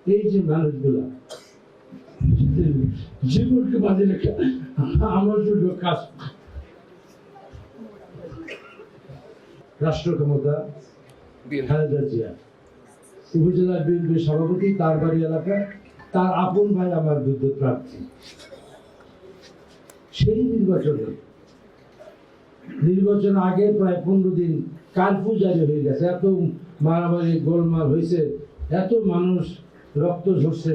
এই যে মানুষগুলা জীবনকে বাজে রেখে আমার জন্য কাজ, রাষ্ট্র ক্ষমতা খালেদা জিয়া উপজেলা বিএনপির সভাপতি, তার বাড়ি এলাকায় তার আপন ভাই আমার বিরুদ্ধে প্রার্থী। সেই নির্বাচন আগে প্রায় 15 দিন কারফিউ জারি হয়ে গেছে, এত মারামারি গোলমাল হয়েছে, এত মানুষ রক্ত ঝরছে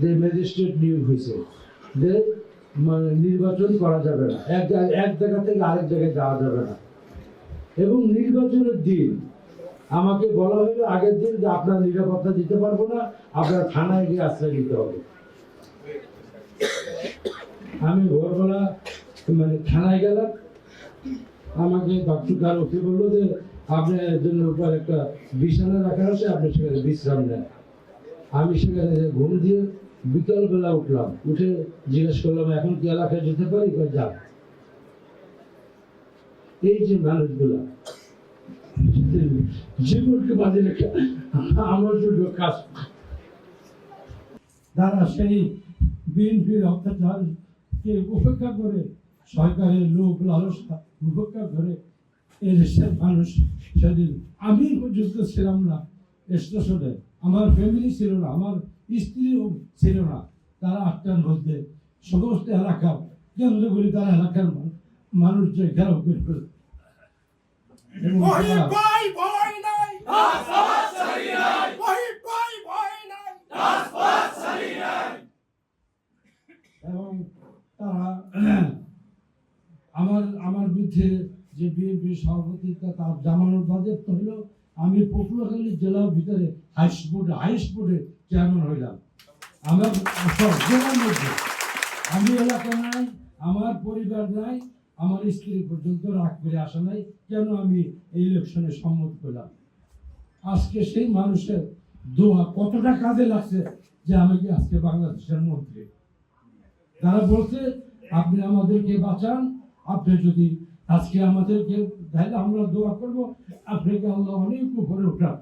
যে ম্যাজিস্ট্রেট নিয়োগ হয়েছে যে নির্বাচন করা যাবে না, এক জায়গা থেকে আরেক জায়গায় যাওয়া যাবে না। এবং নির্বাচনের দিন আমাকে বলা হলো আগের দিন যে আপনার নিরাপত্তা দিতে পারবো না, আপনার থানায় গিয়ে আশ্রয় নিতে হবে। আমি ভোরবেলা থানায় গেলাম, আমাকে ডক্টর ওকে বললো যে আপনার জন্য উপর একটা বিছানা রাখা আছে, আপনি সেখানে বিশ্রাম নেন। আমি সেখানে ঘুম দিয়ে বিকালবেলা উঠলাম, উঠে জিজ্ঞেস করলাম এখন কি এলাকায় যেতে পারি? যান। এই যে মানুষগুলা জীবনকে বাজে রেখে আমার জন্য কাজ, তারা সেই বিএনপির অত্যাচারকে উপেক্ষা করে, সরকারের লোক লালসা উপেক্ষা করে এদেশের মানুষ সেদিন, আমি পর্যন্ত ছিলাম না স্টেশনে, আমার ফ্যামিলি ছিল না, আমার স্ত্রীও ছিল না, তারা 8টার মধ্যে সমস্ত এলাকা কেন্দ্রগুলি তারা এলাকার মানুষকে ঘেরাও করে ফেলে। এবং তারা আমার বিরুদ্ধে যে বিএনপির সভাপতিটা তার জামানোর বাজেট হইল, আমি পটুয়াখালী জেলার ভিতরে হাইস্ট বোর্ডে চেয়ারম্যান হইলাম। আমার জেলার মধ্যে আমি এলাকা নাই, আমার পরিবার নাই, আমার স্ত্রী পর্যন্ত রাগ করে আসা নাই, কেন আমি এই ইলেকশনে সম্মত করলাম। আজকে সেই মানুষের দোয়া কতটা কাজে লাগছে যে আমাকে আজকে বাংলাদেশের মন্ত্রী। তারা বলছে আপনি আমাদেরকে বাঁচান, আপনি যদি আজকে আমাদেরকে তাহলে আমরা দোয়া করবো আপনাকে আল্লাহ অনেক উপরে উঠান।